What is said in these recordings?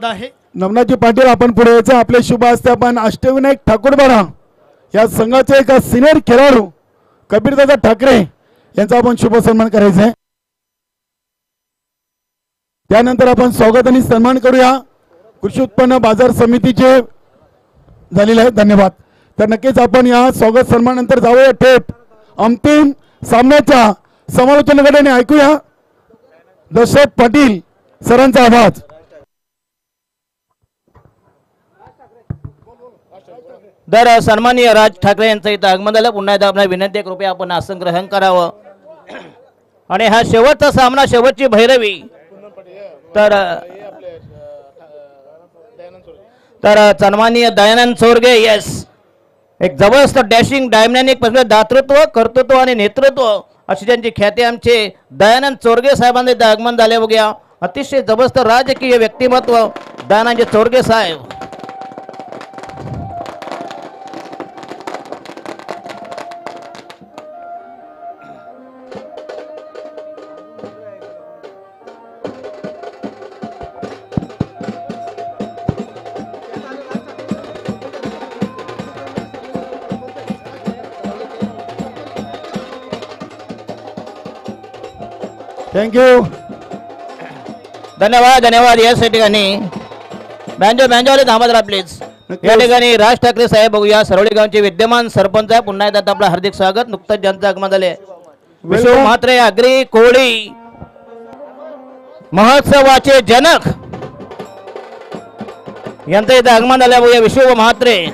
आहे नवनाथजी पाटील आपण पुढे यायचं आपले शुभ हस्ते आपण अष्टविनायक ठाकूरबारा या संघाचे एक सिनियर खेळाडू कबीरदादा ठाकरे यांचा आपण शुभ सन्मान करायचा आहे। त्यानंतर आपण स्वागत आणि सन्मान करूया कृषी उत्पन्न बाजार समितीचे झालेले आहे। धन्यवाद। तर नक्कीच आपण या स्वागत सन्मान नंतर जाऊया थेट अंतिम सामन्याच्या समालोचनाकडे ऐकूया दशरथ पाटील सरांचा आवाज। दर सन्माननीय राज ठाकरे यांचं इथं आगमन झालं। पुन्हा एकदा आपल्या विनंती कृपया आपण आसन ग्रहण करावं आणि हा शेवटचा सामना शेवटची भैरवी तर सन्माननीय दयानंद चोरगे यस एक जबरदस्त डॅशिंग डायमॅनिक दातृत्व कर्तृत्व आणि नेतृत्व अशी त्यांची ख्याती आमचे दयानंद चोरगे साहेबांचे इथं आगमन झाले। बघूया अतिशय जबरदस्त राजकीय व्यक्तिमत्व दयानंद चोरगे साहेब। थँक्यू धन्यवाद धन्यवाद। याच ठिकाणी बँजो वाले थांबा जरा प्लीज। या ठिकाणी राज ठाकरे साहेब बघूया सरवळी गावचे विद्यमान सरपंच आहे। पुन्हा एकदा आपलं हार्दिक स्वागत। नुकतंच ज्यांचं आगमन झाले विश्व म्हात्रे अग्री कोळी महोत्सवाचे जनक यांचं इथं आगमन झालं। बघूया विश्व म्हात्रे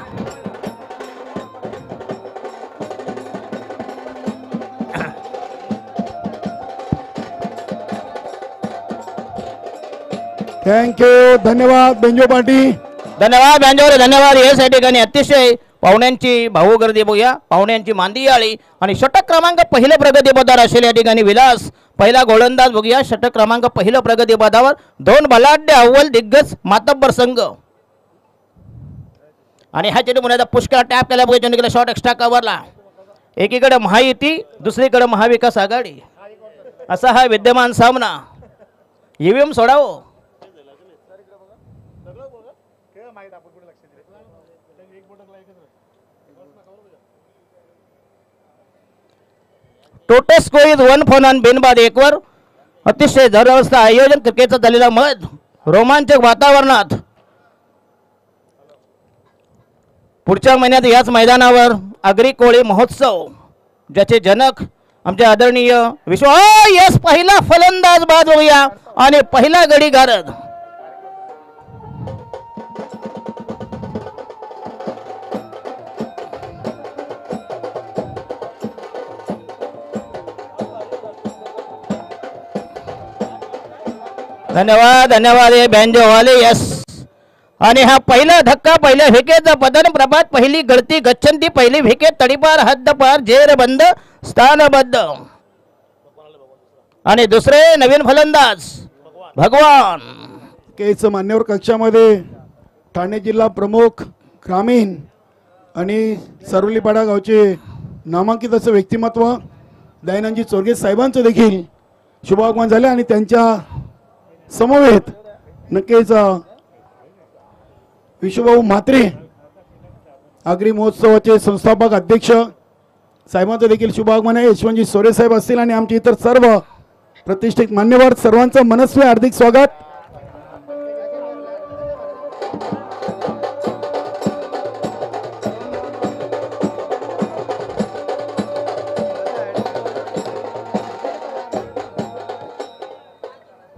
थँक्यू धन्यवाद बेंजो पाटील। धन्यवाद बँजोरे धन्यवाद। याच ठिकाणी अतिशय पाहुण्यांची भाऊ गर्दी बघूया पाहुण्यांची मांदियाळी आणि षटक क्रमांक पहिल्या प्रगतीपदावर असेल या ठिकाणी विलास पहिला गोलंदाज बघूया षटक क्रमांक पहिल्या प्रगतीपदावर दोन बलाढ्य अव्वल दिग्गज मातब्बर संघ आणि ह्या चेंडू पुन्हा पुष्कळ टॅप केला बघूया चेंडू शॉट एक्स्ट्रा कव्हरला। एकीकडे महायुती दुसरीकडे महाविकास आघाडी असा हा विद्यमान सामना। ईव्हीएम सोडावं total score is 1 for none बिनबाद एकवर। अतिशय जबरदस्त आयोजन क्रिकेटचं झालेलं मत रोमांचक वातावरणात पुढच्या महिन्यात याच मैदानावर अग्री कोळी महोत्सव ज्याचे जनक आमचे आदरणीय विश्व यस पहिला फलंदाज बाद होऊया आणि पहिला गडी गारद धन्यवाद धन्यवाद। हे बँजो वाले यस आणि हा पहिला धक्का पहिल्या विकेटचा पतन प्रभात पहिली गळती गच्छंती पहिली विकेट तडीपार हद्दपार जेरबंद स्थानबद्ध आणि दुसरे नवीन फलंदाज भगवान केच मान्यवर कक्षामध्ये ठाणे जिल्हा प्रमुख ग्रामीण आणि सरवलीपाडा गावचे नामांकित असं व्यक्तिमत्व दयानंदजी चोरगे साहेबांचं देखील शुभागमन झाले आणि त्यांच्या समवेत नक्कीच विश्वभाऊ म्हात्रे अग्री महोत्सवाचे संस्थापक अध्यक्ष साहेबांचं देखील शुभागमन आहे। यशवंतजी सोरे साहेब असतील आणि आमचे इतर सर्व प्रतिष्ठित मान्यवर सर्वांचं मनस्वी हार्दिक स्वागत।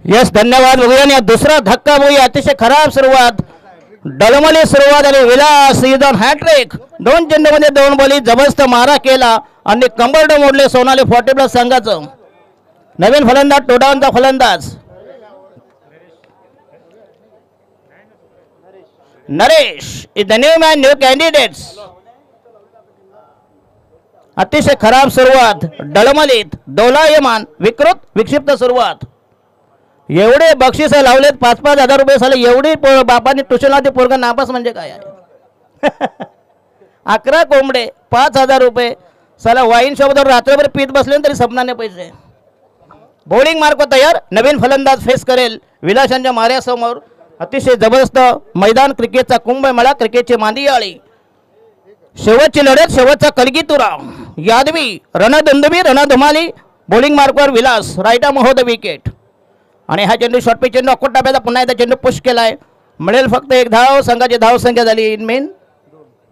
यस धन्यवाद। बघूया दुसरा धक्का बघूया अतिशय खराब सुरुवात डलमली सुरुवात आणि विलास सीझन हॅट्रिक दोन चेंडूमध्ये दोन बॉली जबरदस्त मारा केला आणि कंबरड मोडले सोनाली 40+ संघाचं। नवीन फलंदाज टोडावनचा फलंदाज Naresh is the new man new candidates. अतिशय खराब सुरुवात डलमलीत डोलायमान विकृत विक्षिप्त सुरुवात। एवढे बक्षीस लावलेत 5-5 हजार रुपये साले एवढी बापाने ट्युशनला ते पोरगा नापास म्हणजे काय आहे 11 कोंबडे 5,000 रुपये साला वाईन शॉपवर रात्रभर पीत बसले तरी सपनाने पैसे। बॉलिंग मार्क तयार नवीन फलंदाज फेस करेल विलासांच्या माऱ्यासमोर अतिशय जबरदस्त मैदान, क्रिकेटचा कुंभमेळा, क्रिकेटची मांदियाळी, शेवटची लढत, शेवटचा कलगीतुरा, यादवी रणदुंदुबी, रणधुमाली, बॉलिंग मार्कवर विलास, राईटा महोद विकेट. आणि हा चेंडू शॉर्ट पिच चेंडू अक्कोट टाप्याचा पुन्हा एकदा चेंडू पुश केलाय. मिळेल फक्त एक धाव. संघाची धाव संख्या झाली इन मेन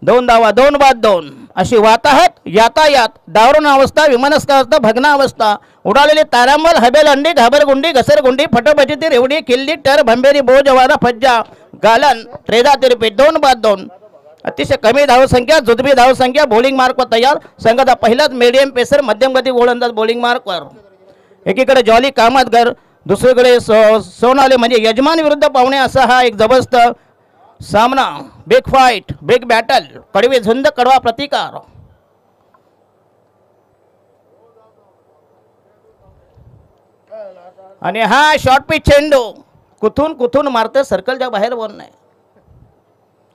2 धावा, 2 बाद 2 अशी वाताहत यातायात दारुण अवस्था, विमानस्का अवस्था, भग्न अवस्था, उडालेली तारांबळ, हबेल अंडी, घाबरगुंडी, घसरगुंडी, फटोबची, रेवडी, किल्ली, टर, भंबेरी, बोजवारा, फज्जा, गालन, त्रेदा तिरपी, 2 बाद 2. अतिशय कमी धावसंख्या, जुजबी धावसंख्या, बॉलिंग मार्कवर तयार. संघाचा पहिलाच मीडियम पेसर, मध्यम गती गोलंदाज बॉलिंग मार्कवर. एकीकडे जॉली कामतगर, दुसरीकडे सोनाली म्हणजे यजमान विरुद्ध पाहुणे असा हा एक जबरदस्त सामना. बिग फाईट, बिग बॅटल, कडवी झुंज, कडवा प्रतिकार. आणि हा शॉर्ट पिच चेंडू कुठून मारते, सर्कलच्या बाहेर बोल नाही.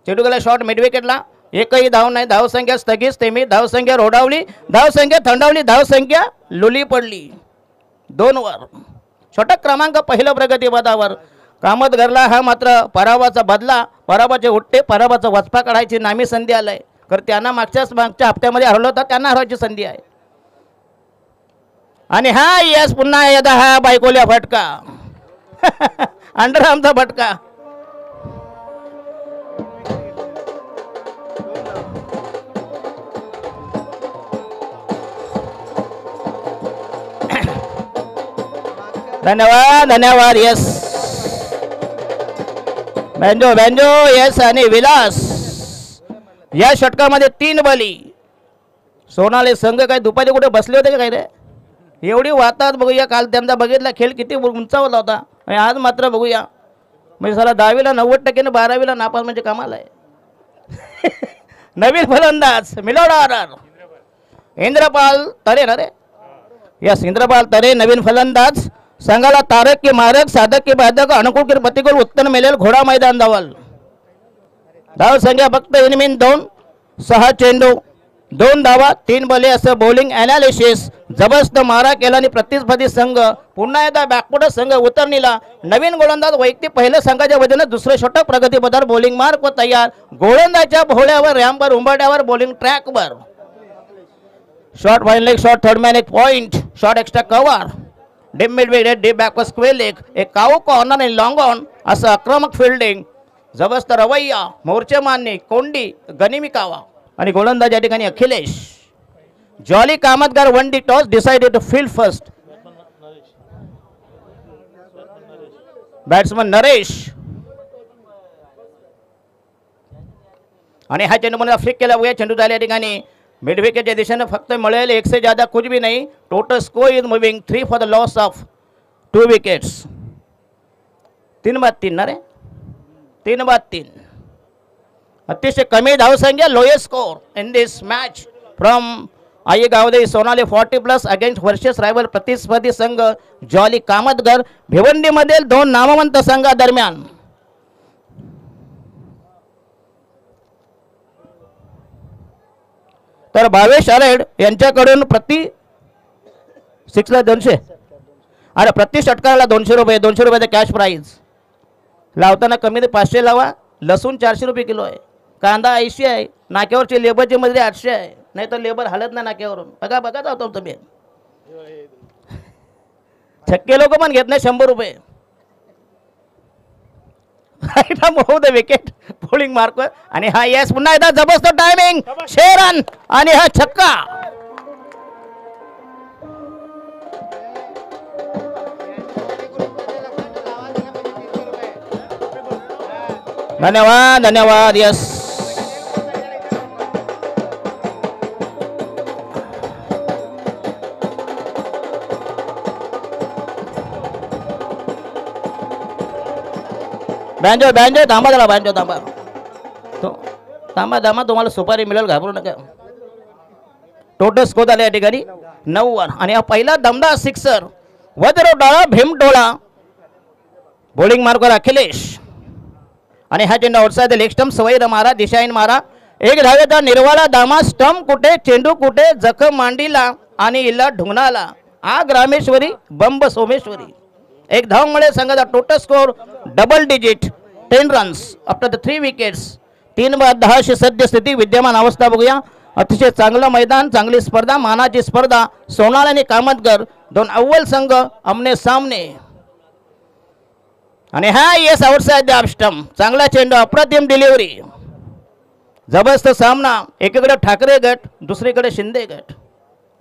चेंडू गेला शॉर्ट मिड विकेटला. एकही धाव नाही. धावसंख्या स्थगित, सेमी धावसंख्या रोडावली, धावसंख्या थंडावली, धावसंख्या लुली पडली 2 वर. षटक क्रमांक पहिलं प्रगतीपथावर. कामतगरला हा मात्र पराभवाचा बदला, पराभवाचे उठते, पराभवाचा वचपा काढायची नामी संधी आलाय. कारण त्यांना मागच्या हप्त्यामध्ये हरवलं होतं, त्यांना हरवायची संधी आहे. आणि हा यस पुन्हा एकदा हा बायकोल्या फटका अंडरआर्मचा फटका. धन्यवाद धन्यवाद. यस बँजो यस आणि विलास. या षटकामध्ये 3 बली. सोनाली संघ काय दुपारी कुठे बसले होते का काय रे? एवढी वातात बघूया. काल त्यांचा बघितला खेळ किती उंचावला होता, आणि आज मात्र बघूया म्हणजे साला 10वीला 90% आणि 12वीला नापास म्हणजे कमाल आहे. नवीन फलंदाज मिलोडार इंद्रपाल तरे ना रे. यस इंद्रपाल तरे नवीन फलंदाज. संघाला तारक की मारक, साधक की बाधक, अनुकूल की प्रतिकूल उत्तर मिळेल. घोडा मैदान धावल. धाव संख्या फक्त इनमीन 2. 6 चेंडू 2 धावा 3 बले असं बॉलिंग ॲनालिसिस. जबरदस्त मारा केला आणि प्रतिस्पर्धी संघ पुन्हा एकदा बॅकफुट संघ उतरणीला. नवीन गोलंदाज वैयक्तिक पहिल्या संघाच्या वतीने दुसरे षटक प्रगतीपथावर बॉलिंग मार्क व तयार. गोलंदाजच्या भोवळ्यावर, रॅम्पवर, उंबरट्यावर, बॉलिंग ट्रॅकवर. Short fine leg, short third man, एक point, short extra cover, deep mid wicket, deep backward square leg, एक काऊ कॉर्नर आणि लॉंग ऑन असं आक्रमक फिल्डिंग. जबरदस्त रवैया, मोर्चे मारणे, कोंडी, गनिमी कावा. आणि गोलंदाज या ठिकाणी Akhilesh. Jolly Kamatkar won the toss, decided to field first. Batsman Naresh. आणि हा चेंडू म्हणून फ्लिक केला बघूया. चेंडू झाला या ठिकाणी मिड विकेटच्या दिशेने फक्त मिळेल 1 से ज्यादा कुछ भी नहीं. Total score is moving 3 for the loss of 2 wickets. 3 बाद 3 ना रे, 3 बाद 3. अतिशय कमी धावसंख्या, lowest score in this match from आई Gawde Sonali 40+ against versus rival प्रतिस्पर्धी संघ जॉली कामतगर. भिवंडीमधील 2 नामवंत संघादरम्यान. तर भावेश आरेड यांच्याकडून प्रति 6ला 200 अरे प्रति षटकाला 200 रुपये, 200 रुपयाचा कॅश प्राईज. लावताना कमी 500 लावा. लसूण 400 रुपये किलो आहे. कांदा 80 आहे. नाक्यावरची लेबरची मध्ये 800 आहे. नाही तर लेबर हालत नाही नाक्यावरून. बघा जातो तुम्ही. छक्के लोक पण घेत नाही 100 रुपये. विकेट बॉलिंग मार्कवर. आणि हा यस पुन्हा एकदा जबरदस्त टायमिंग, 6 रन आणि हा छक्का. धन्यवाद धन्यवाद. यस बँजो थांबा जरा. बँजो थांबा तुम्हाला सुपारी मिळेल, घाबरू नका. टोटल स्कोर झाले या ठिकाणी 9 वर. आणि हा पहिला दमदार सिक्सर, वज्रडोळा भीमडोळा. बॉलिंग मार्कवर अखिलेश. आणि हा चेंडू आउटसाइड लेग स्टंप, सवयीर मारा, दिशाहीन मारा. 1 धावेचा निर्वाळा दामा. स्टंप कुठे, चेंडू कुठे, जखम मांडीला आणि इल्ला ढुंगणाला. आग रामेश्वरी, बंब सोमेश्वरी. 1 धाव मिळेल संघाचा. Total score double digit 10 runs after the 3 wickets. 3 बाद 10 अशी सद्यस्थिती विद्यमान अवस्था बघूया. अतिशय चांगलं मैदान, चांगली स्पर्धा, मानाची स्पर्धा. सोनाळ आणि कामतकर दोन अव्वल संघ आमने सामने. आणि हा yes outside the off stump. चांगला चेंडू, अप्रतिम डिलिव्हरी, जबरदस्त सामना. एकीकडे ठाकरे गट, दुसरीकडे शिंदे गट.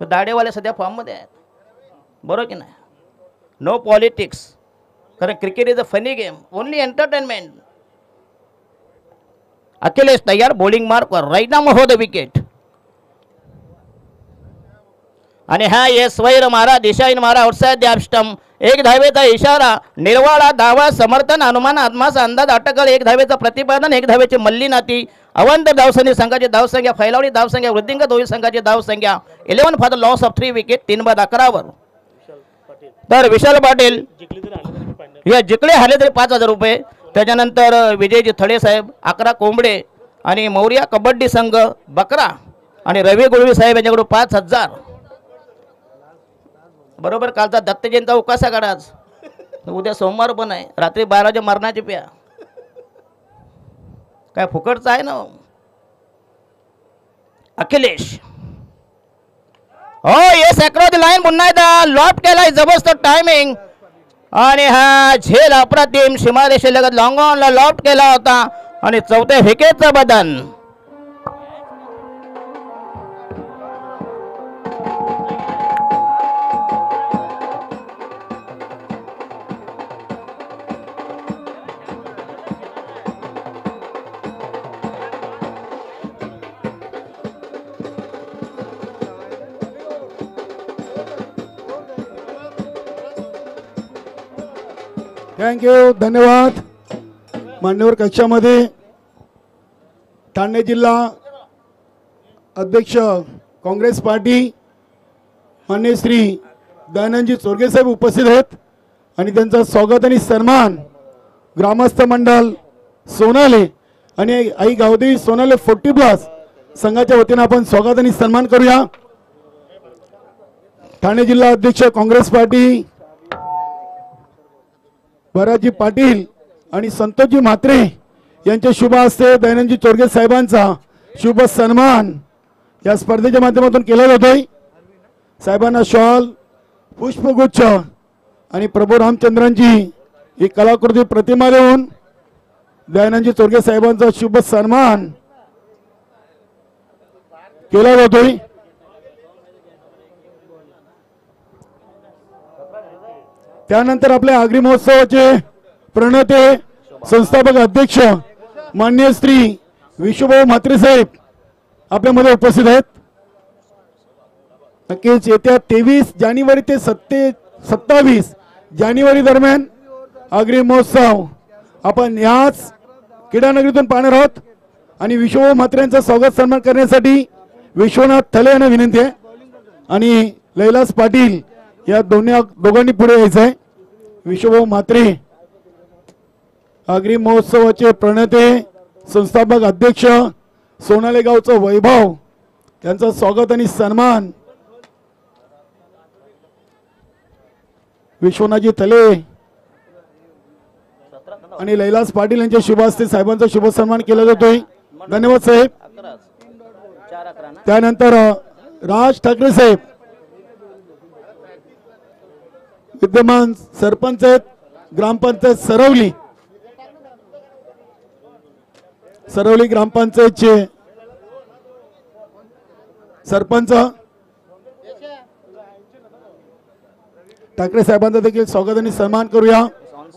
दाढेवाले सध्या फॉर्ममध्ये आहेत, बरोबर की नाही? नो पॉलिटिक्स, कारण cricket is a funny game, only entertainment. Akhilesh तयार, बॉलिंग मार्कवर, राईट नाम हो द विकेट. आणि हा येस वैर मारा, दिशाहीन मारा, आउटसाइड द ऑफ स्टंप. 1 धावेचा इशारा, निर्वाळा, दावा, समर्थन, अनुमान, आत्माचा अंदाज, अटकळ. 1 धावेचा प्रतिपादन, 1 धावेची मल्ली नाती. अवंत धावसंख्या संघाची धावसंख्या, फैलावली धावसंख्या, वृद्धिंगत होईल संघाची धावसंख्या. 11 for the loss of 3 wicket. 3 बाद 11 तर विशाल पाटील या जिंकले हले तरी 5,000 रुपये. त्याच्यानंतर विजयजी थडे साहेब 11 कोंबडे आणि मौर्या कबड्डी संघ बकरा आणि रवी गुळवी साहेब यांच्याकडून 5,000. बरोबर. कालचा दत्त जयंती उकासा काढा, आज उद्या सोमवार पण आहे. रात्री 12 मरणाची प्या, काय फुकटचं आहे ना. अखिलेश हो येस अक्रॉस द लाईन, पुन्हा एकदा लॉफ्ट केलाय, जबरदस्त टायमिंग. आणि हा झेल अप्रतिम, सीमारेषेलगत लॉंग ऑनला लॉफ्ट केला होता आणि 4थ्या विकेटचं बदन. थँक्यू, धन्यवाद. मान्यवर कक्षामध्ये ठाणे जिल्हा अध्यक्ष काँग्रेस पार्टी मान्य श्री दयानंदजी चोरगे साहेब उपस्थित आहेत आणि त्यांचं स्वागत आणि सन्मान ग्रामस्थ मंडळ सोनाले आणि आई गावदेवी सोनाले 40+ संघाच्या वतीने आपण स्वागत आणि सन्मान करूया. ठाणे जिल्हा अध्यक्ष काँग्रेस पार्टी भराजी पाटील आणि संतोषजी म्हात्रे यांच्या शुभ हस्ते दयानंदजी चोरगे साहेबांचा शुभ सन्मान या स्पर्धेच्या माध्यमातून केला जातोय. साहेबांना शॉल, पुष्पगुच्छ आणि प्रभू रामचंद्रांची ही कलाकृती प्रतिमा देऊन दयानंदजी चोरगे साहेबांचा शुभ सन्मान केला जातोय. त्यानंतर आपल्या आगरी महोत्सवाचे प्रणेते संस्थापक अध्यक्ष मान्य श्री विश्वभाऊ म्हात्रे साहेब आपल्यामध्ये उपस्थित आहेत. नक्कीच येत्या 23 जानेवारी ते 27 जानेवारी दरम्यान आगरी महोत्सव आपण याच क्रीडानगरीतून पाहणार आहोत. आणि विश्वभाऊ म्हात्रे यांचा स्वागत सन्मान करण्यासाठी विश्वनाथ थले यांना विनंती आहे आणि लैलास पाटील या दोघांनी पुढे यायचं आहे. विश्वभाऊ म्हात्रे आगरी महोत्सवाचे प्रणेते संस्थापक अध्यक्ष सोनाले गावचं वैभव यांचं स्वागत आणि सन्मान विश्वनाथजी थले आणि लैलास पाटील यांच्या शुभ हस्ते साहेबांचा शुभ सन्मान केला जातोय. धन्यवाद साहेब. त्यानंतर राज ठाकरे साहेब विद्यमान सरपंच आहेत ग्रामपंचायत सरवली ग्रामपंचायतचे सरपंच ठाकरे साहेबांचा देखील स्वागत आणि सन्मान करूया.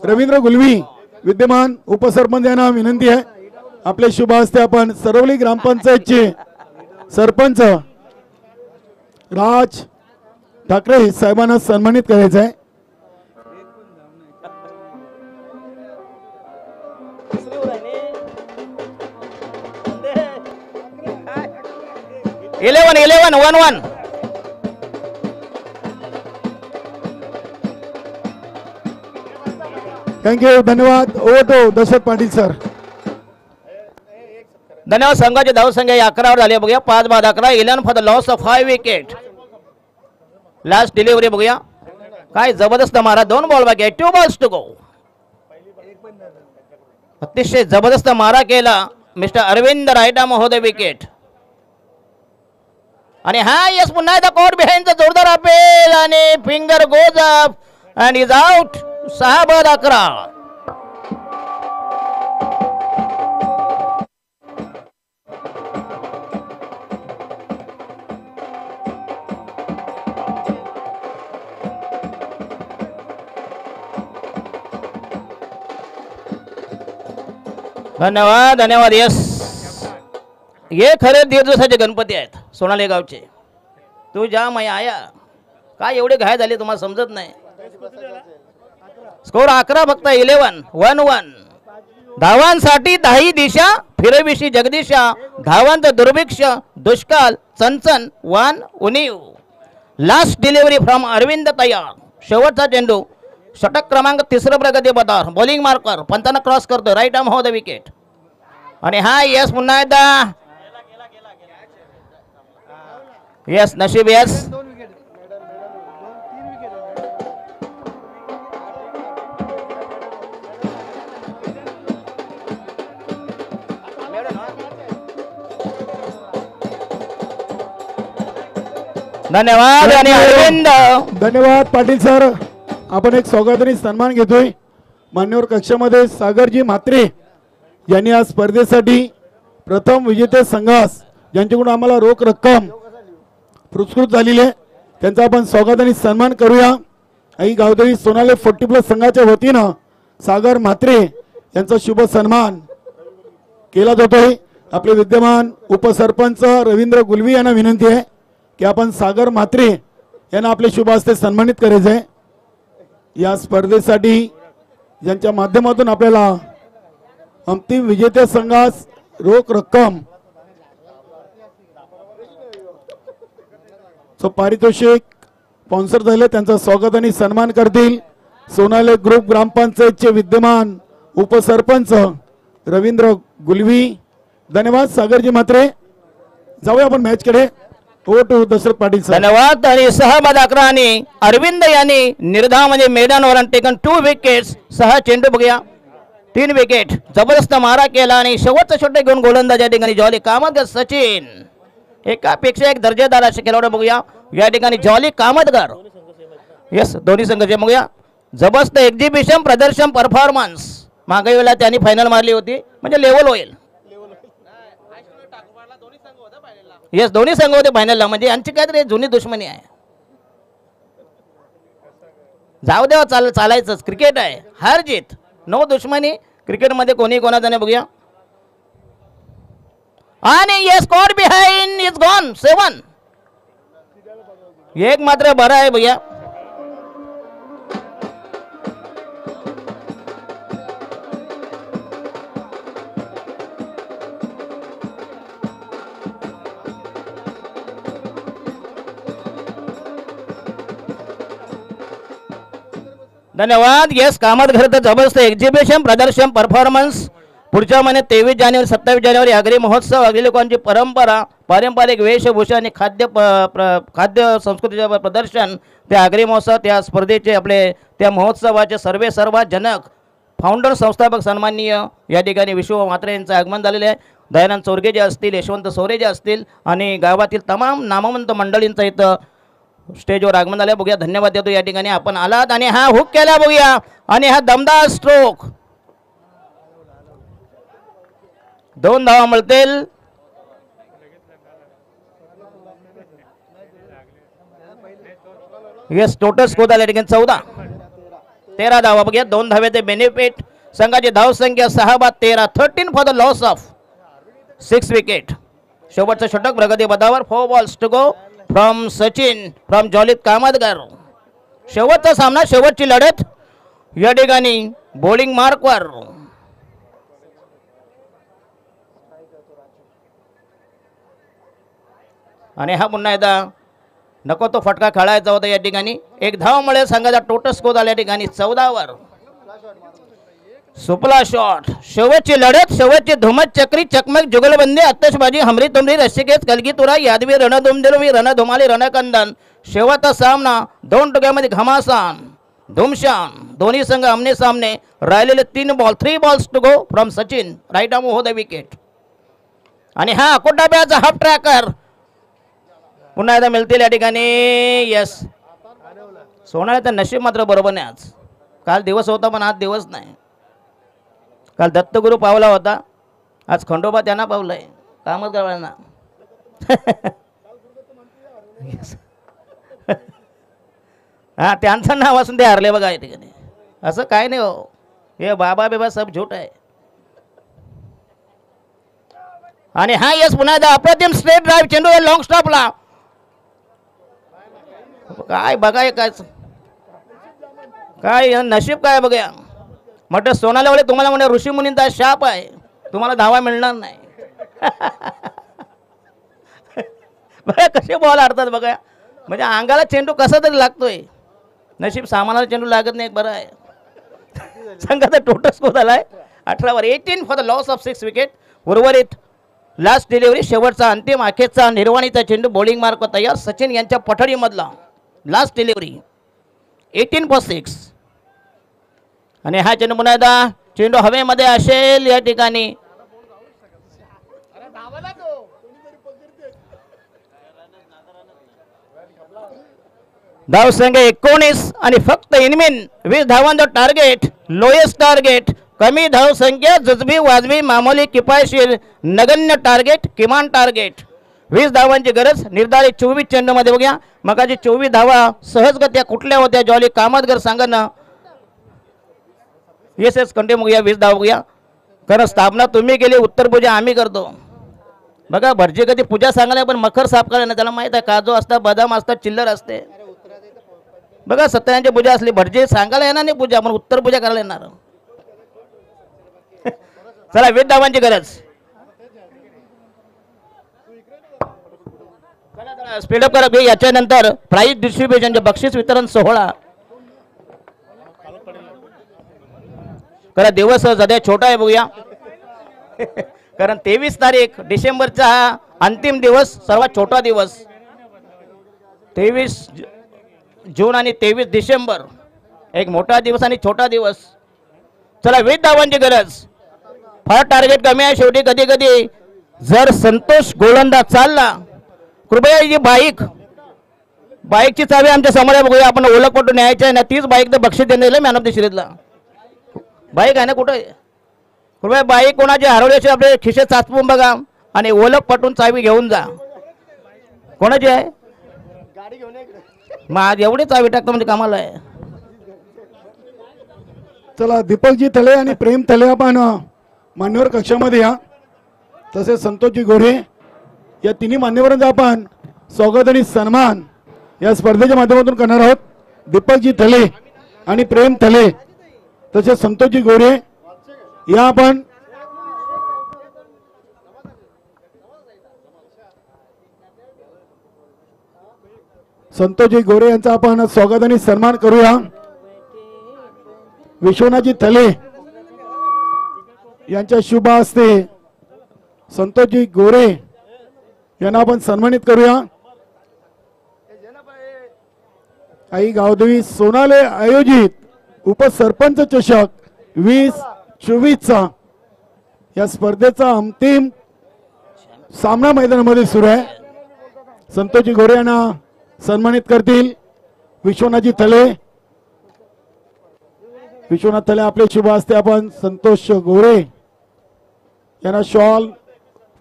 रवींद्र गुलवी विद्यमान उपसरपंच यांना विनंती आहे आपल्या शुभ हस्ते आपण सरवली ग्रामपंचायतचे सरपंच राज ठाकरे साहेबांना सन्मानित करायचं आहे. 11-11-1-1. थँक्यू, धन्यवाद. ओटो दशरथ पाटील सर. धन्यवाद. संघाची धावसंख्या 11 झाली बघूया. 5 बाद 11. 11 for the loss of 5 wicket. Last delivery बघूया. काय जबरदस्त मारा. 2 बॉल बाकी आहे. 2 बॉल्स टू गो. अतिशय जबरदस्त मारा केला मिस्टर अरविंद रायडा महोदय विकेट. आणि हा यस पुन्हा एकदा कोर्ट बिहाइंडचा जोरदार अपेल आणि finger goes up and is out. 6-11. धन्यवाद धन्यवाद. यस, हे खरे दीड दिवसाचे गणपती आहेत सोनाली गावचे. तू जा मै आया. काय एवढे घाय झाले तुम्हाला समजत नाही. स्कोर 11 फक्त. 11-1-1. धावांसाठी 10 दिशा फिरविशी जगदीशा. धावांचं दुर्भिक्ष दुष्काळ चणचण वान उणीव. लास्ट डिलिव्हरी फ्रॉम अरविंद तयार. शेवटचा चेंडू षटक क्रमांक 3 प्रगती पथावर. बॉलिंग मार्कर पंचांना क्रॉस करतोय राईट आर्म महोदय विकेट. आणि हा यस पुन्हा एकदा यस नशीब यस. धन्यवाद आणि अरविंद. धन्यवाद पाटील सर. आपण एक स्वागत आणि सन्मान घेतोय. मान्यवर कक्षामध्ये सागरजी म्हात्रे यांनी आज स्पर्धेसाठी प्रथम विजेते संघास ज्यांच्याकडून आम्हाला रोख रक्कम पुरस्कृत झालेली आहे त्यांचा आपण स्वागत आणि सन्मान करूया. आई गावदेवी सोनाले 40+ संघाच्या वतीनं सागर म्हात्रे यांचा शुभ सन्मान केला जातोय. आपले विद्यमान उपसरपंच रवींद्र गुलवी यांना विनंती आहे की आपण सागर म्हात्रे यांना आपले शुभ हस्ते सन्मानित करायचे आहे. या स्पर्धेसाठी ज्यांच्या माध्यमातून आपल्याला अंतिम विजेत्या संघास रोख रक्कम पारितोषिक स्पॉन्सर झाले त्यांचा स्वागत आणि सन्मान करतील सोनाले ग्रुप ग्रामपंचायतचे विद्यमान उपसरपंच रवींद्र गुलवी. धन्यवाद सागरजी म्हात्रे. जाऊया आपण मॅच कडे. Over to Dashrath Patil sir. धन्यवाद. आणि 6-11 आणि अरविंद यांनी निर्धाव म्हणजे मैदानावर टेकन 2 विकेट्स. 6 चेंडू बघूया 3 विकेट. जबरदस्त मारा केला आणि शेवटचा षटक घेऊन गोलंदाज या ठिकाणी जॉली कामतकर सचिन. एकापेक्षा एक दर्जेदार असे खेळाडू बघूया या ठिकाणी जॉली कामतकर. यस दोन्ही संघाचे बघूया. जबरदस्त एक्झिबिशन प्रदर्शन परफॉर्मन्स. मागे वेळेला त्यांनी फायनल मारली होती म्हणजे लेवल होईल. यस दोन्ही संघ होते फायनलला म्हणजे यांची काहीतरी जुनी दुश्मनी आहे. जाऊ देवा चालायचंच. क्रिकेट आहे. हार जीत नो दुश्मनी क्रिकेटमध्ये कोणी कोणाचा नाही. बघूया आणि ये स्कोर बिहाइंड इज गॉन 7. एक मात्र बरं आहे भैया. धन्यवाद. येस कामतकर तर जबरदस्त एक्झिबिशन प्रदर्शन परफॉर्मन्स. पुढच्या महिन्यात 23 जानेवारी 27 जानेवारी आगरी महोत्सव. आगरी लोकांची परंपरा पारंपरिक वेशभूषा आणि खाद्य संस्कृतीचे प्रदर्शन. त्या आगरी महोत्सव त्या स्पर्धेचे आपले त्या महोत्सवाचे सर्व जनक फाउंडर संस्थापक सन्माननीय या ठिकाणी विश्व म्हात्रे यांचं आगमन झालेले आहे. दयानंद चोरगे जे असतील यशवंत सोरे जे असतील आणि गावातील तमाम नामवंत मंडळींचं इथं स्टेजवर आगमन झालं. बघूया. धन्यवाद देतो या ठिकाणी आपण आलात आणि हा हुक केला बघूया आणि हा दमदार स्ट्रोक. 2 धावा मिळतील. येस टोटल स्कोर झाला ठिकाणी 13 धावा बघूया. 2 धावेचे बेनिफिट. संघाची धाव संख्या 6-13. 13 for the loss of 6 wicket. शेवटचं षटक प्रगती पदावर. 4 balls to go from Sachin from जॉलित कामतकर. शेवटचा सामना शेवटची लढत या ठिकाणी बॉलिंग मार्कवर. आणि हा पुन्हा एकदा नको तो फटका खेळायचा होता या ठिकाणी. 1 धाव मिळेल. संघाचा टोटल स्कोर झाला या ठिकाणी 14 सुपला शॉट. शेवटची लढत शेवटची धुमत चक्री चकमक जुगलबंदी आतषबाजी हमरी तुमरी रस्सिकेत कलगीतुरा यादवी रणधुमदिलवी रणधुमाली रणकंदन. शेवटचा सामना 2 टोक्यामध्ये घमासान धुमशान दोन्ही संघ आमने सामने राहिलेले 3 balls to go from Sachin right arm over the wicket. आणि हा कोटाब्याचा हाफ ट्रॅकर पुन्हा एकदा मिळतील या ठिकाणी. यस, सोनाळ्याचं नशीब मात्र बरोबर नाही. आज काल दिवस होता पण आज दिवस नाही. काल दत्तगुरू पावला होता, आज खंडोबा त्यांना पावलाय कामच गवळ्यांना. हा त्यांचं नाव असून ते हारले बघा या ठिकाणी. असं काय नाही हो, हे बाबा बेबा सब झूट आहे. आणि हा यस पुन्हा एकदा अप्रतिम स्ट्रेट ड्राईव्ह चेंडू लॉंग स्टॉपला. काय बघा काय नशीब काय बघा. म्हटलं सोनालीवाले तुम्हाला म्हणे ऋषी मुनींचा शाप आहे, तुम्हाला धावा मिळणार नाही. बघा कसे बॉल हाडतात बघा. म्हणजे अंगाला चेंडू कसा तरी लागतोय. नशीब सामानाला चेंडू लागत नाही, बरं आहे. संघाचा टोटल स्कोर झालाय 18 18 for the loss of 6 wicket. उर्वरित लास्ट डिलिव्हरी शेवटचा अंतिम अखेरचा निर्वाणीचा चेंडू बॉलिंग मार्क तयार सचिन यांच्या पठडीमधला लास्ट डिलिव्हरी 18 फॉर 6. आणि हा चेंडू पुन्हा एकदा चेंडू हवेमध्ये असेल या ठिकाणी. धाव संख्या 19 आणि फक्त इनमिन 20 धावांचं टार्गेट. लोएस्ट टार्गेट, कमी धाव संख्या, जुजबी वाजबी मामूली किफायतशीर नगण्य टार्गेट, किमान टार्गेट. 20 धावांची गरज. निर्धारित 24 चेंडूमध्ये बघूया मगाची 24 धावा सहजगत्या कुठल्या होत्या जॉली कामतगर सांगणं. येस कंटिन्यू बघूया. 20 धावा बघूया. कारण स्थापना तुम्ही केली, उत्तर पूजा आम्ही करतो. बघा भटजी कधी पूजा सांगायला पण मखर साफ करायला त्याला माहित आहे. काजू असतात, बदाम असतात, चिल्लर असते. बघा सत्यानारायणची पूजा असली भटजी सांगायला येणार नाही पूजा, पण उत्तर पूजा करायला येणार. चला 20 धावांची गरज. स्पीडअप करा. याच्यानंतर प्राइज डिस्ट्रीब्युशनचे बक्षीस वितरण सोहळा करा. दिवस सध्या छोटा आहे बघूया. कारण 23 तारीख डिसेंबरचा हा अंतिम दिवस, सर्वात छोटा दिवस. 23 जून आणि 23 डिसेंबर एक मोठा दिवस आणि छोटा दिवस. चला 20 धावांची गरज. फार टार्गेट कमी आहे. शेवटी कधी कधी जर संतोष गोलंदाज चालला, कृपया ही बाईकची चावी आमच्या समोर आहे बघूया. आपण ओळख पटून न्यायची आहे ना, तीच बाईक तर बक्षीस देण्याला मॅन ऑफ द सिरीजला. बाईक आहे ना कुठं. कृपया बाईक कोणाची हरवल्याची आपले खिशे चाचपून बघा आणि ओळख पटून चावी घेऊन जा. कोणाची आहे मग एवढी चावी टाकतो म्हणजे कामाला आहे. चला दीपकजी थले आणि प्रेम थले आपण मान्यवर कक्षामध्ये या. तसेच संतोषजी गोरे या तिन्ही मान्यवरांचा आपण स्वागत आणि सन्मान या स्पर्धेच्या माध्यमातून करणार आहोत. दीपकजी थले आणि प्रेम थले तसेच संतोषजी गोरे या आपण संतोषजी गोरे यांचा आपण स्वागत आणि सन्मान करूया. विश्वनाथजी थले यांच्या शुभ हस्ते संतोषजी गोरे यांना आपण सन्मानित करूया. आई गावदेवी सोनाले आयोजित उपसरपंच चषक 2024 या स्पर्धेचा अंतिम सामना मैदानामध्ये सुरू आहे. संतोषजी गोरे यांना सन्मानित करतील विश्वनाथजी थले. विश्वनाथ थले आपले शुभ हस्ते आपण संतोष गोरे यांना शॉल,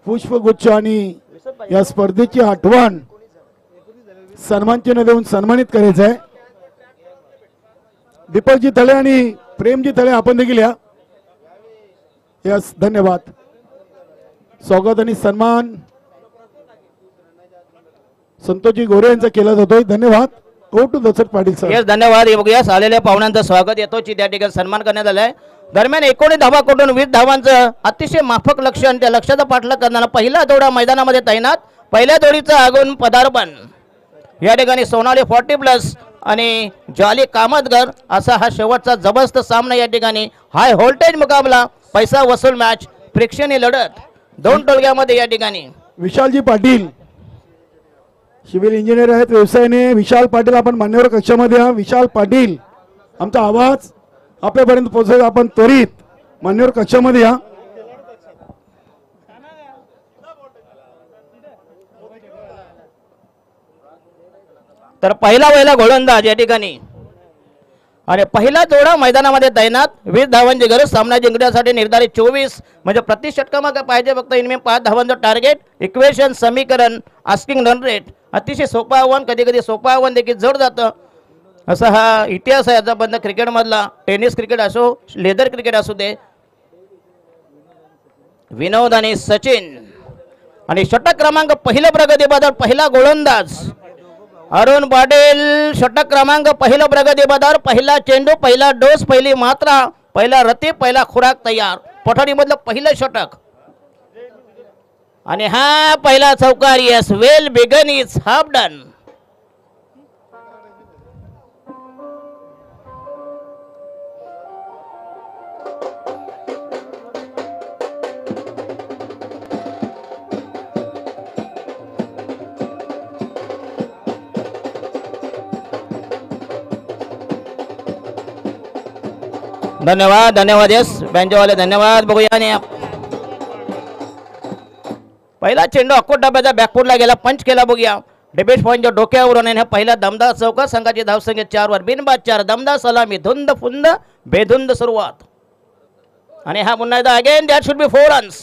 पुष्पगुच्छ आणि या स्पर्धेची आठवण सन्मान चिन्ह देऊन सन्मानित करायचं आहे. दीपकजी थले आणि प्रेमजी थले आपण देखील या. यस धन्यवाद. स्वागत आणि सन्मान संतोषजी गोरे यांचा केला जातोय. धन्यवाद. Over to Dashrath Patil sir. Yes धन्यवाद. हे बघूया आलेल्या पाहुण्यांचं स्वागत येतो त्या ठिकाणी सन्मान करण्यात आलाय. दरम्यान 19 धावा कोटून 20 धावांचं अतिशय माफक लक्ष आणि त्या लक्ष्याचा पाठलाग करणारा पहिला जोडा मैदानामध्ये तैनात. पहिल्या जोडीचं आगून पदार्पण या ठिकाणी सोनाली 40+ आणि जॉली कामतगर असा हा शेवटचा जबरदस्त सामना या ठिकाणी. हाय व्होल्टेज मुकाबला, पैसा वसूल मॅच, प्रेक्षणीय लढत दोन टोळक्यामध्ये या ठिकाणी. विशालजी पाटील सिव्हिल इंजिनियर आहेत व्यवसायाने. विशाल पाटील आपण मान्यवर कक्षामध्ये या. विशाल पाटील आमचा आवाज आपल्यापर्यंत पोहोचेल. आपण त्वरित मान्यवर कक्षामध्ये या. तर पहिला गोलंदाज या ठिकाणी आणि पहिला जोडा मैदानामध्ये तैनात. 20 धावांची गरज सामना जिंकण्यासाठी निर्धारित 24 म्हणजे प्रति षटकामागे पाहिजे फक्त इनमे 5 धावांचं टार्गेट. इक्वेशन समीकरण आस्किंग रन रेट अतिशय सोपं आव्हान, कधी कधी सोपं आव्हान देखील जड जातं असा हा इतिहास आहे आतापर्यंत क्रिकेटमधला. टेनिस क्रिकेट असो लेदर क्रिकेट असू दे. विनोद आणि सचिन आणि षटक क्रमांक पहिलं प्रगती बदल पहिला गोलंदाज अरुण पाटील. षटक क्रमांक पहिलं प्रगती बदल पहिला चेंडू पहिला डोस पहिली मात्रा पहिला रती पहिला खुराक तयार. पठारीमधलं पहिलं षटक आणि हा पहिला चौकार. Yes well begun is half done. धन्यवाद धन्यवाद. यस बँजोवाले धन्यवाद. बघूया आणि पहिला चेंडू अक्कोट डब्याचा बॅकफुटला गेला. पंच केला. बघूया डेबिट पॉईंटच्या डोक्यावरून आणि पहिला दमदार चौका. संघाची धावसंख्या 4 वर. बिनबाद 4. दमदार सलामी. धुंद फुंद बेधुंद सुरुवात आणि हा पुन्हा एकदा again that should be 4 runs.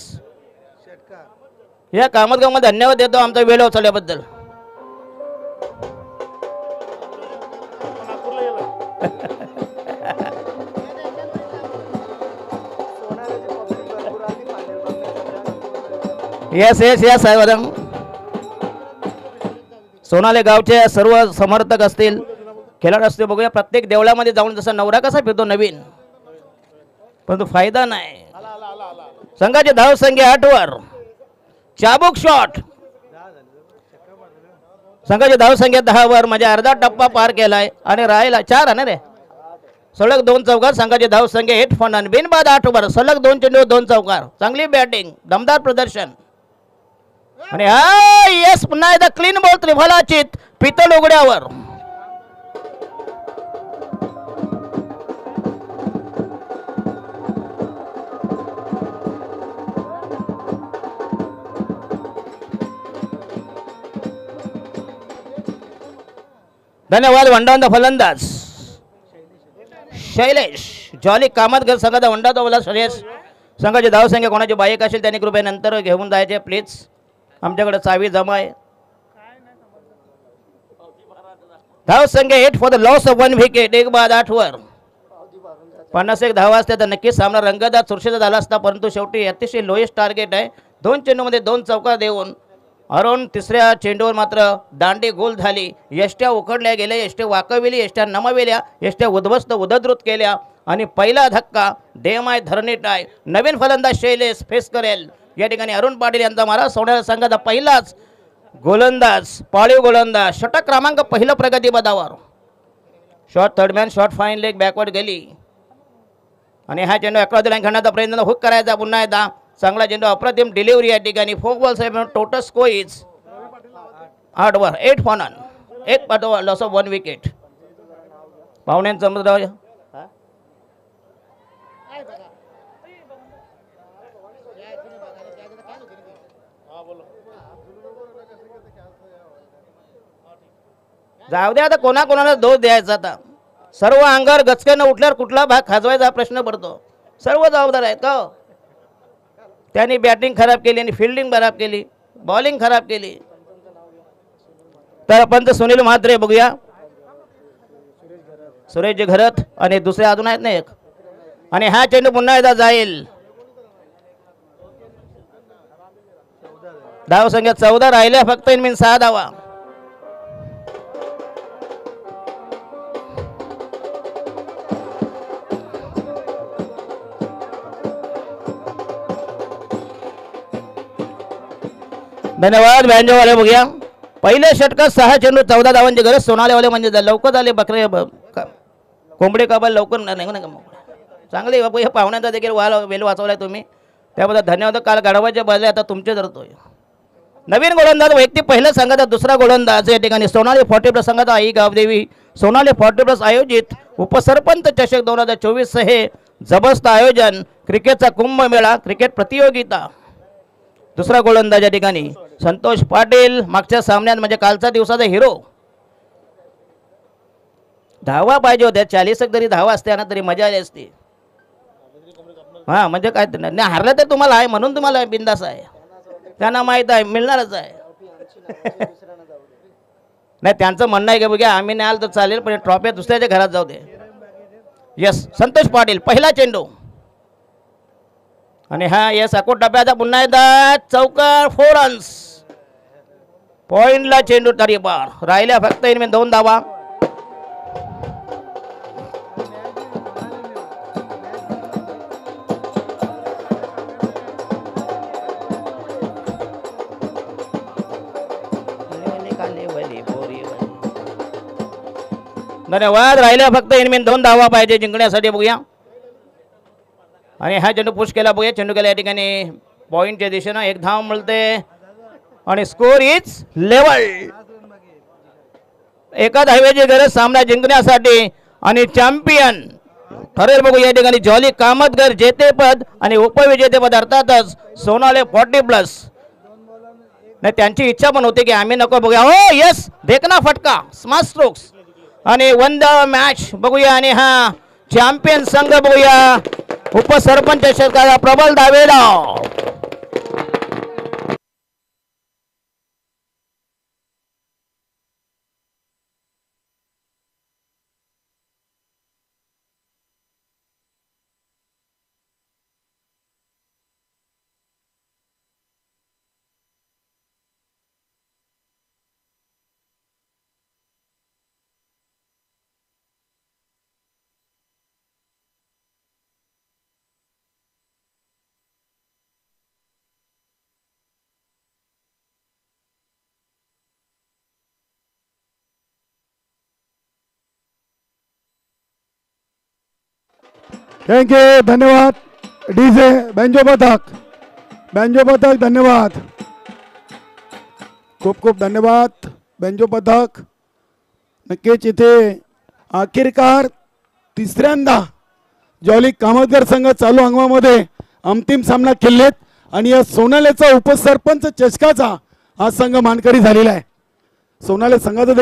या कामतगावमध्ये धन्यवाद देतो आमचा वेळ उचलल्याबद्दल. येस येस येस साहेब. सोनाले गावचे सर्व समर्थक असतील खेळाडू असतील. बघूया प्रत्येक देवळामध्ये जाऊन जसा नवरा कसा फिरतो नवीन, परंतु फायदा नाही. संघाची धावसंख्या 8 वर. चाबूक शॉट. संघाची धावसंख्या 10 वर म्हणजे अर्धा टप्पा पार केलाय आणि राहिला 4 आहे ना रे. सलग 2 चौकार. संघाची धावसंख्या 8 फन. बिनबाद 8 वर. सलग 2 चेंडू 2 चौकार. चांगली बॅटिंग दमदार प्रदर्शन आणि हा येस पुन्हा एकदा क्लीन बॉल त्रिफलाचित पितळ उघड्यावर. धन्यवाद. वंडावंदा फलंदाज शैलेश जॉली कामतगर संघाचा वंडाचा बोला. श्रेयस संघाची धावसंख्या कोणाची बाईक असेल त्यांनी कृपयानंतर घेऊन जायचे प्लीज. आमच्याकडे चावी जमा आहे. धावसंख्या 8 for the loss of 1 wicket. 1 बाद 8 वर. 51 धावा असते तर नक्कीच सामना रंगतदार चुरशीचा झाला असता, परंतु शेवटी अतिशय लोएस्ट टार्गेट आहे. 2 चेंडूमध्ये 2 चौकार देऊन अरुण तिसऱ्या चेंडूवर मात्र दांडी गोल झाली. यष्ट्या उकडल्या गेल्या. यष्ट्या वाकविली. यष्ट्या नमविल्या. यष्ट्या उद्ध्वस्त उदद्रुत केल्या आणि पहिला धक्का देमाय धरणीटाय. नवीन फलंदाज शैलेश फेस करेल या ठिकाणी अरुण पाटील यांचा मारा. सोन्याला संघाचा पहिलाच गोलंदाज पाळीव गोलंदाज. षटक क्रमांक पहिलं प्रगती पदावर. Shot third man shot fine leg backward गेली आणि हा चेंडू अकरा लाईन खेळण्याचा प्रयत्न हुक करायचा. पुन्हा एकदा चांगला चेंडू अप्रतिम डिलिव्हरी या ठिकाणी. 4 बॉल्स टोटल स्कोर इज 8 वर. 8 for none. 1 loss of 1 wicket. पाहुण्यांचं मत जाऊ द्या. आता कोणाकोणाला दोष द्यायचा. आता सर्व अंगावर गचक्यानं उठल्यावर कुठला भाग खाजवायचा हा प्रश्न पडतो. सर्व जबाबदार आहेत का. त्यांनी बॅटिंग खराब केली आणि फिल्डिंग खराब केली. बॉलिंग खराब केली. तर पंच सुनील म्हात्रे. बघूया सुरेश घरत आणि दुसरे अजून आहेत ना एक. आणि हा चेंडू पुन्हा एकदा जाईल. धावसंख्या 14 राहिल्या फक्त. इन 6 धावा. धन्यवाद बँजोवाले. बघूया पहिल्या षटकात 6 चेंडू 14 धावांची गरज. सोनालेवाले म्हणजे लवकर झाले. बकरे कोंबडे कबाल लवकर नाही. चांगले बापू ह्या पाहुण्यांचा देखील वेळ वाचवलाय तुम्ही, त्याबद्दल धन्यवाद. काल गाढवाच्या बदले आता तुमचे धरतोय. नवीन गोलंदाज वैयक्तिक पहिल्या संघाचा दुसरा गोलंदाज या ठिकाणी सोनाली 40 प्लस संघाचा आई गावदेवी सोनाली 40 प्लस आयोजित उपसरपंच चषक 2024 हे जबरदस्त आयोजन, क्रिकेटचा कुंभमेळा, क्रिकेट प्रतियोगिता. दुसरा गोलंदाज या ठिकाणी संतोष पाटील, मागच्या सामन्यात म्हणजे कालचा दिवसाचा हिरो. धावा पाहिजे होत्या, 40 जरी धावा असत्या ना तरी मजा आली असती. हा म्हणजे काय नाही, हारलं तर तुम्हाला आहे म्हणून तुम्हाला बिंदास आहे, त्यांना माहित आहे मिळणारच आहे. नाही त्यांचं म्हणणं आहे की बघा आम्ही नाही आलं तर चालेल पण ट्रॉफी दुसऱ्याच्या घरात जाऊ दे. यस संतोष पाटील पहिला चेंडू आणि हा यस अकोट टप्प्याचा पुन्हा एकदा चौकार, 4 रन्स. पॉइंटला चेंडू तरी पार राहिल्या फक्त 2 धावा. धन्यवाद. राहिल्या फक्त 2 धावा पाहिजे जिंकण्यासाठी. बघूया आणि हा चेंडू पुश केला. बघूया चेंडू केला या ठिकाणी पॉइंटच्या दिशेनं 1 धाव मिळते आणि स्कोर इज लेवल. एका धावेची गरज सामना जिंकण्यासाठी आणि चॅम्पियन ठरेल. बघू या ठिकाणी जॉली कामतगर जेतेपद आणि उपविजेतेपद अर्थातच सोनाले 40+. नाही त्यांची इच्छा पण होती की आम्ही नको. बघूया हो यस देखना फटका, स्मार्ट स्ट्रोक्स आणि 1 द मॅच. बघूया आणि हा चॅम्पियन संघ बघूया उपसरपंच चषकाचा प्रबल दावेदार. थँक्यू, धन्यवाद. डीजे बँजो पथक धन्यवाद, खूप खूप धन्यवाद बँजो पथक. नक्कीच इथे अखेरकार तिसऱ्यांदा जॉली कामतगर संघ चालू अंगमामध्ये अंतिम सामना खेळलेत आणि या सोनाल्याचा उपसरपंच चषकाचा हा संघ मानकरी झालेला आहे. सोनाले संघाचा